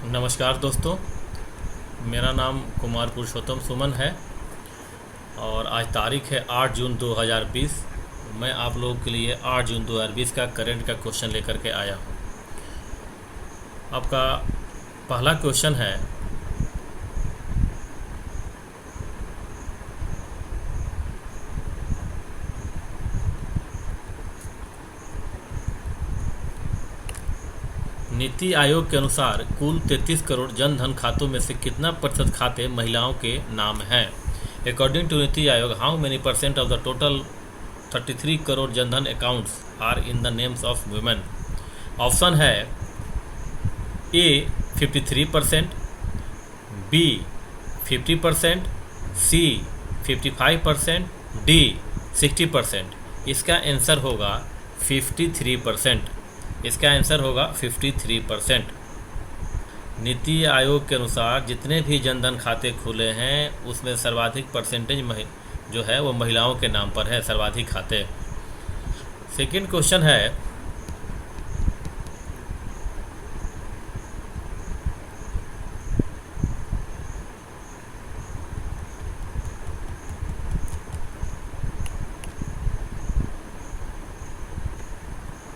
नमस्कार दोस्तों, मेरा नाम कुमार पुरुषोत्तम सुमन है और आज तारीख है 8 जून 2020। मैं आप लोगों के लिए 8 जून 2020 का करंट का क्वेश्चन लेकर के आया हूँ। आपका पहला क्वेश्चन है, नीति आयोग के अनुसार कुल 33 करोड़ जन धन खातों में से कितना प्रतिशत खाते महिलाओं के नाम हैं? According to NITI Aayog, how many percent of the total 33 crore Jan Dhan accounts are in the names of women? Option है ए 53%, बी 50%, सी 55%, डी 60%। इसका आंसर होगा 53%। इसका आंसर होगा 53%। नीति आयोग के अनुसार जितने भी जनधन खाते खुले हैं उसमें सर्वाधिक परसेंटेज जो है वो महिलाओं के नाम पर है, सर्वाधिक खाते। सेकंड क्वेश्चन है,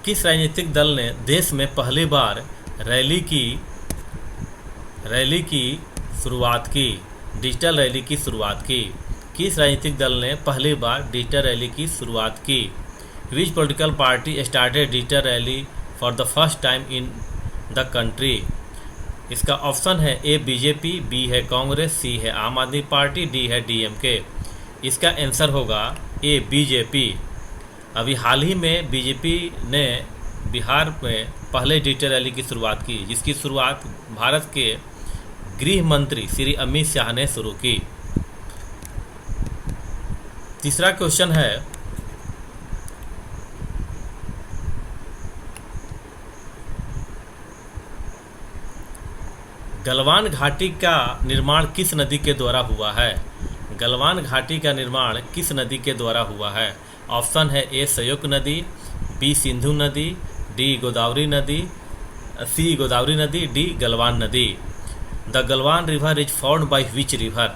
किस राजनीतिक दल ने देश में पहली बार रैली की शुरुआत की? डिजिटल रैली की शुरुआत की। किस राजनीतिक दल ने पहली बार डिजिटल रैली की शुरुआत की? विच political party started digital rally for the first time in the country? इसका ऑप्शन है ए बीजेपी, बी है कांग्रेस, सी है आम आदमी पार्टी, डी है डीएमके। इसका आंसर होगा ए बीजेपी। अभी हाल ही में बीजेपी ने बिहार में पहले डिजिटल रैली की शुरुआत की, जिसकी शुरुआत भारत के गृह मंत्री श्री अमित शाह ने शुरू की। तीसरा क्वेश्चन है, गलवान घाटी का निर्माण किस नदी के द्वारा हुआ है? गलवान घाटी का निर्माण किस नदी के द्वारा हुआ है? ऑप्शन है ए सयोक नदी, बी सिंधु नदी, डी गोदावरी नदी, सी गोदावरी नदी, डी गलवान नदी। The Galwan river is found by which river?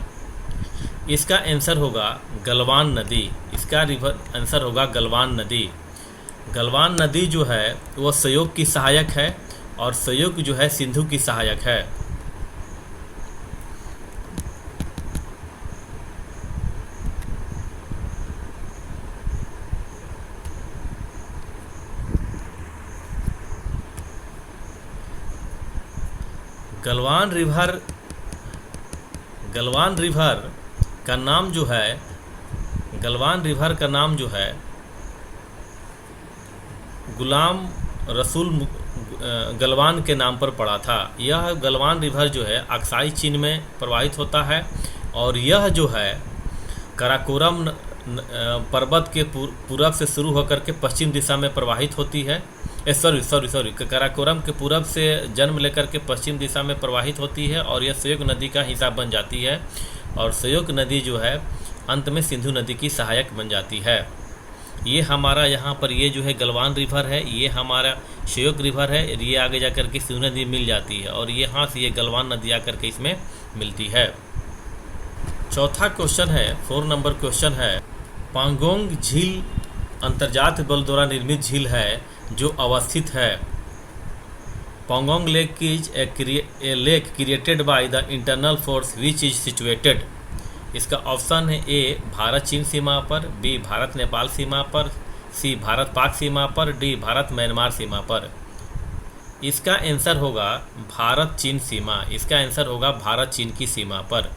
इसका आंसर होगा गलवान नदी। इसका आंसर होगा गलवान नदी। गलवान नदी जो है वो सयोक की सहायक है और सयोक जो है सिंधु की सहायक है। गलवान रिवर का नाम जो है, गलवान रिवर का नाम जो है गुलाम रसूल गलवान के नाम पर पड़ा था। यह गलवान रिवर जो है अक्साई चीन में प्रवाहित होता है और यह जो है काराकोरम पर्वत के पूरब से शुरू होकर के पश्चिम दिशा में प्रवाहित होती है। सॉरी काराकोरम के पूरब से जन्म लेकर के पश्चिम दिशा में प्रवाहित होती है और यह सयोक नदी का हिस्सा बन जाती है और सयोक नदी जो है अंत में सिंधु नदी की सहायक बन जाती है। ये हमारा यहाँ पर ये जो है गलवान रिवर है, ये हमारा सयोक रिवर है, ये आगे जाकर के सिंधु नदी मिल जाती है और यहाँ से ये गलवान नदी आकर के इसमें मिलती है। चौथा क्वेश्चन है, 4 नंबर क्वेश्चन है, पांगोंग झील अंतर्जात बल द्वारा निर्मित झील है जो अवस्थित है। Pangong lake is a lake created by the internal force which is situated. इसका ऑप्शन है ए भारत चीन सीमा पर, बी भारत नेपाल सीमा पर, सी भारत पाक सीमा पर, डी भारत म्यांमार सीमा पर। इसका आंसर होगा भारत चीन सीमा। इसका आंसर होगा भारत चीन की सीमा पर।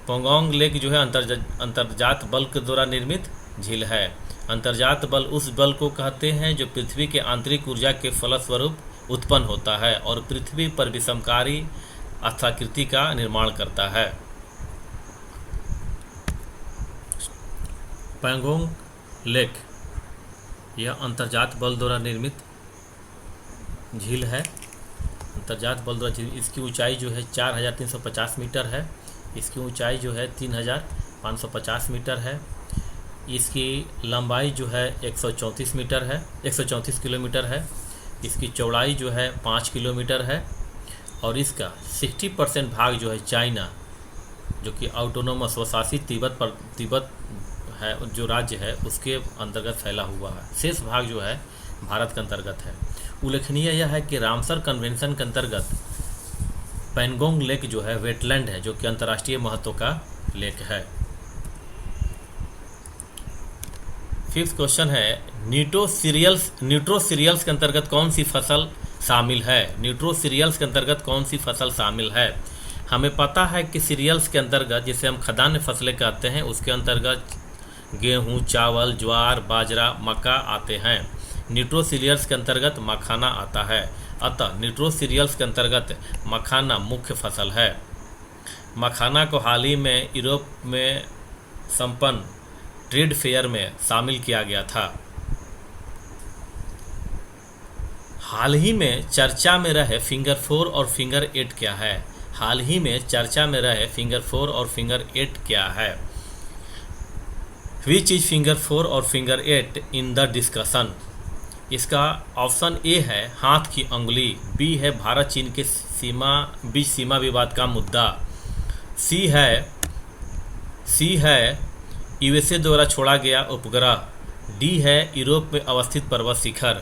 पांगोंग लेक जो है अंतर्जात बल के द्वारा निर्मित झील है। अंतर्जात बल उस बल को कहते हैं जो पृथ्वी के आंतरिक ऊर्जा के फलस्वरूप उत्पन्न होता है और पृथ्वी पर विषमकारी स्थाकृति का निर्माण करता है। पैंगोंग लेक यह अंतर्जात बल द्वारा निर्मित झील है। अंतर्जात बल द्वारा झील, इसकी ऊंचाई जो है 4350 मीटर है। इसकी ऊंचाई जो है 3550 मीटर है। इसकी लंबाई जो है 134 मीटर है, 134 किलोमीटर है। इसकी चौड़ाई जो है 5 किलोमीटर है और इसका 60% भाग जो है चाइना, जो कि ऑटोनोमस स्वशासित तिब्बत है जो राज्य है उसके अंतर्गत फैला हुआ है। शेष भाग जो है भारत के अंतर्गत है। उल्लेखनीय यह है कि रामसर कन्वेंशन के अंतर्गत पैंगोंग लेक जो है वेटलैंड है, जो कि अंतर्राष्ट्रीय महत्व का लेक है। फिफ्थ क्वेश्चन है न्यूट्रोसीरियल्स के अंतर्गत कौन सी फसल शामिल है। न्यूट्रोसीरियल्स के अंतर्गत कौन सी फसल शामिल है। हमें पता है कि सीरियल्स के अंतर्गत, जिसे हम खाद्यान्न फसलें कहते हैं, उसके अंतर्गत गेहूं, चावल, ज्वार, बाजरा, मक्का आते हैं। न्यूट्रोसीरियल्स के अंतर्गत मखाना आता है। अतः न्यूट्रोसीरियल्स के अंतर्गत मखाना मुख्य फसल है। मखाना को हाल ही में यूरोप में संपन्न ट्रेड फेयर में शामिल किया गया था। हाल ही में चर्चा में रहे फिंगर 4 और फिंगर 8 क्या है। हाल ही में चर्चा में रहे फिंगर 4 और फिंगर 8 क्या है। विच इज फिंगर 4 और फिंगर 8 इन द डिस्कशन। इसका ऑप्शन ए है हाथ की अंगुली, बी है भारत चीन के बीच सीमा विवाद का मुद्दा, सी है यूएसए द्वारा छोड़ा गया उपग्रह, डी है यूरोप में अवस्थित पर्वत शिखर।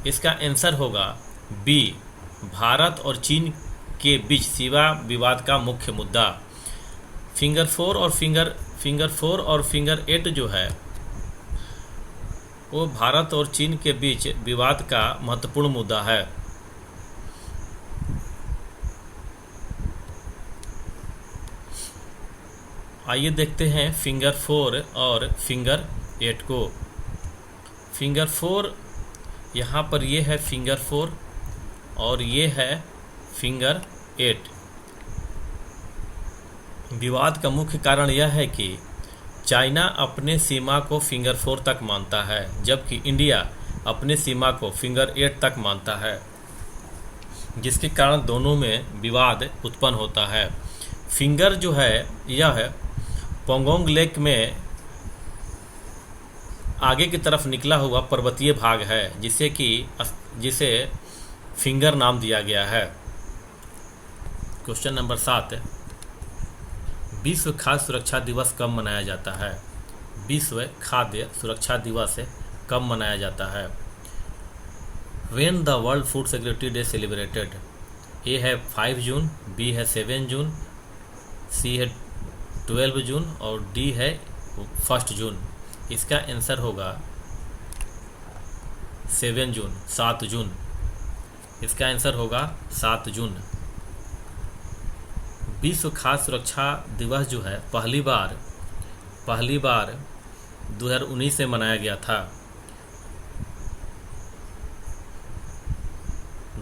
इसका आंसर होगा बी, भारत और चीन के बीच सीमा विवाद का मुख्य मुद्दा। फिंगर 4 और फिंगर 8 जो है वो भारत और चीन के बीच विवाद का महत्वपूर्ण मुद्दा है। आइए देखते हैं फिंगर 4 और फिंगर 8 को। फिंगर 4 यहाँ पर ये है फिंगर 4 और ये है फिंगर 8। विवाद का मुख्य कारण यह है कि चाइना अपने सीमा को फिंगर 4 तक मानता है, जबकि इंडिया अपने सीमा को फिंगर 8 तक मानता है, जिसके कारण दोनों में विवाद उत्पन्न होता है। फिंगर जो है यह पैंगोंग लेक में आगे की तरफ निकला हुआ पर्वतीय भाग है, जिसे फिंगर नाम दिया गया है। क्वेश्चन नंबर 7, विश्व खाद्य सुरक्षा दिवस कब मनाया जाता है। विश्व खाद्य सुरक्षा दिवस कब मनाया जाता है। When the world food security day celebrated. ए है 5 जून, बी है 7 जून, सी है 12 जून और डी है 1 जून। इसका आंसर होगा 7 जून। इसका आंसर होगा 7 जून। विश्व खाद्य सुरक्षा दिवस जो है पहली बार 2019 में मनाया गया था।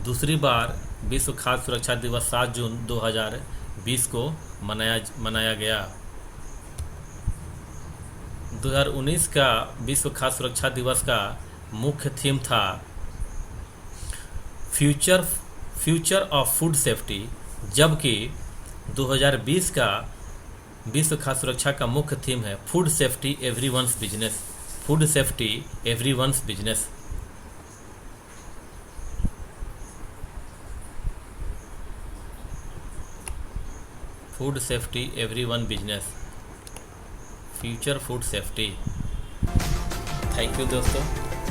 दूसरी बार विश्व खाद्य सुरक्षा दिवस 7 जून 2020 को मनाया गया। 2019 का विश्व खाद्य सुरक्षा दिवस का मुख्य थीम था फ्यूचर ऑफ फूड सेफ्टी, जबकि 2020 का विश्व खाद्य सुरक्षा का मुख्य थीम है food safety everyone's business. Food safety everyone's business. Food safety everyone business, future food safety. Thank you दोस्तों।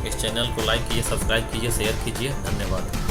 इस चैनल को लाइक कीजिए, सब्सक्राइब कीजिए, शेयर कीजिए। धन्यवाद।